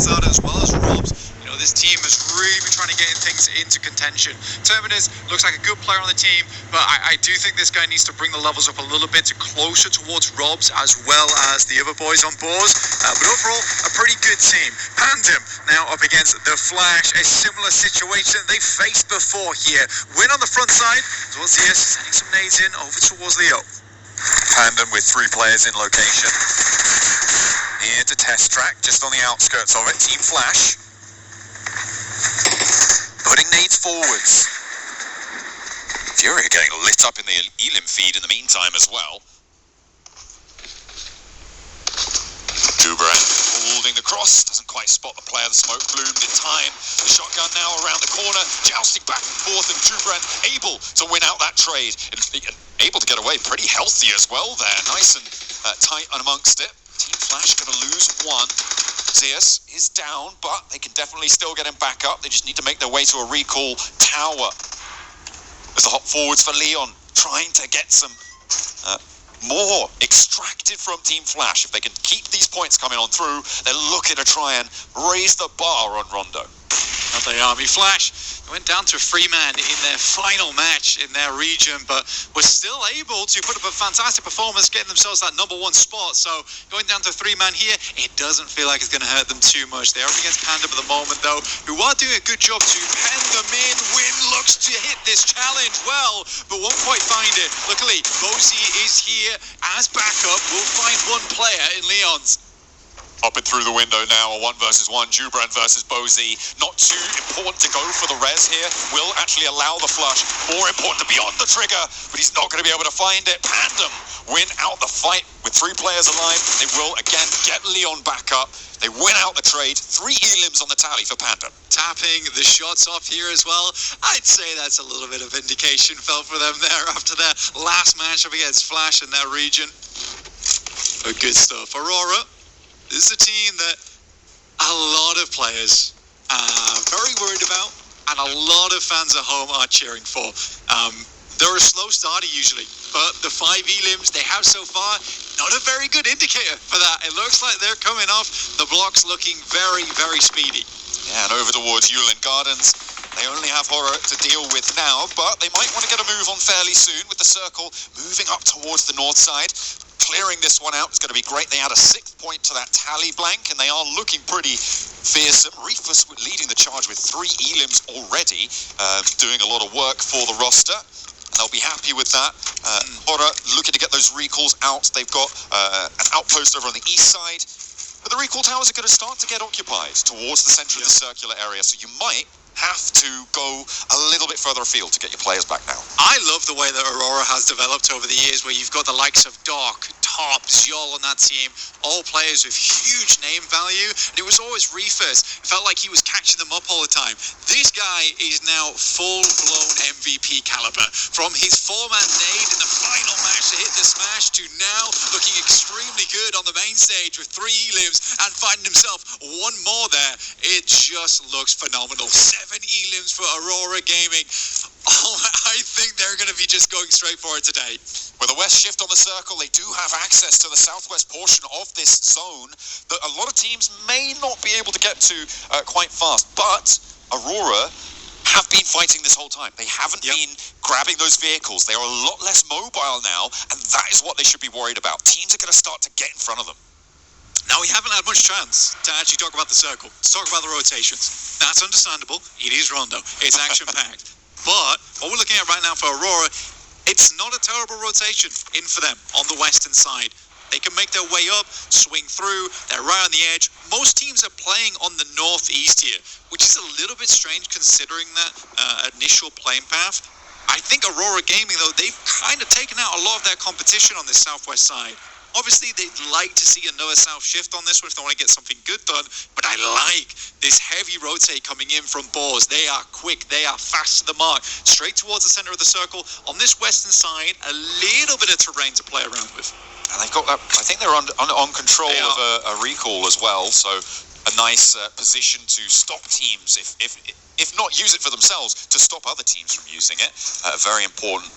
Lazada as well as Robs. You know, this team has really been trying to get things into contention. Terminus looks like a good player on the team, but I do think this guy needs to bring the levels up a little bit closer towards Robs as well as the other boys on board. But overall, a pretty good team. Pandem now up against the Flash, a similar situation they faced before here. Win on the front side, as well as Zeus sending some nades in over towards Leo. Pandem with 3 players in location. Here to test track, just on the outskirts of it. Team Flash. Putting nades forwards. Fury getting lit up in the Elim feed in the meantime as well. Jubran holding the cross, doesn't quite spot the player. The smoke bloomed in time. The shotgun now around the corner, jousting back and forth, and Jubran able to win out that trade. Able to get away pretty healthy as well there. Nice and tight amongst it. Team Flash going to lose 1. Zeus is down, but they can definitely still get him back up. They just need to make their way to a recall tower. There's the hop forwards for Leon, trying to get some more extracted from Team Flash. If they can keep these points coming on through, they're looking to try and raise the bar on Rondo. Not the Army Flash. They went down to a 3-man in their final match in their region, but were still able to put up a fantastic performance, getting themselves that #1 spot. So going down to 3-man here, it doesn't feel like it's going to hurt them too much. They're up against Pandem at the moment, though, who are doing a good job to pen them in. Win looks to hit this challenge well, but won't quite find it. Luckily, Bozy is here as backup. We'll find one player in Leon's. Hopping through the window now, a 1 versus 1, Jubran versus Bozy. Not too important to go for the res here. Will actually allow the flush. More important to be on the trigger, but he's not going to be able to find it. Pandem win out the fight with 3 players alive. They will again get Leon back up. They win out the trade. 3 elims on the tally for Pandem. Tapping the shots off here as well. I'd say that's a little bit of vindication felt for them there after their last matchup against Flash in their region. But good stuff. Aurora. This is a team that a lot of players are very worried about, and a lot of fans at home are cheering for. They're a slow starter usually, but the 5 elims they have so far, not a very good indicator for that. It looks like they're coming off the blocks looking very, very speedy. Yeah, and over towards Yulin Gardens. They only have Horror to deal with now, but they might want to get a move on fairly soon with the circle moving up towards the north side. Clearing this one out is going to be great. They add a 6th point to that tally blank, and they are looking pretty fearsome. Reefus leading the charge with 3 elims already, doing a lot of work for the roster. And they'll be happy with that. Horror looking to get those recalls out. They've got an outpost over on the east side. But the recall towers are going to start to get occupied towards the center of the circular area. So you might have to go a little bit further afield to get your players back now. I love the way that Aurora has developed over the years, where you've got the likes of Doc, Top, Zjol on that team, all players with huge name value, and it was always Reefus. It felt like he was catching them up all the time. This guy is now full-blown MVP caliber. From his 4-man nade in the final match to hit the smash, to now looking extremely good on the main stage with 3 elims and finding himself 1 more there. It just looks phenomenal. 7 elims for Aurora Gaming. Oh, I think they're going to be just going straight for it today. With a west shift on the circle, they do have access to the southwest portion of this zone that a lot of teams may not be able to get to quite fast. But Aurora have been fighting this whole time. They haven't been grabbing those vehicles. They are a lot less mobile now, and that is what they should be worried about. Teams are going to start to get in front of them. Now, we haven't had much chance to actually talk about the circle, to talk about the rotations. That's understandable. It is Rondo. It's action-packed. But what we're looking at right now for Aurora, it's not a terrible rotation in for them on the western side. They can make their way up, swing through, they're right on the edge. Most teams are playing on the northeast here, which is a little bit strange considering that initial playing path. I think Aurora Gaming, though, they've kind of taken out a lot of their competition on this southwest side. Obviously, they'd like to see another south shift on this one if they want to get something good done, but I like this heavy rotate coming in from Boars. They are quick, they are fast to the mark, straight towards the center of the circle. On this western side, a little bit of terrain to play around with. And they've got that, I think they're on control of a recall as well, so a nice position to stop teams, if not use it for themselves, to stop other teams from using it. Very important.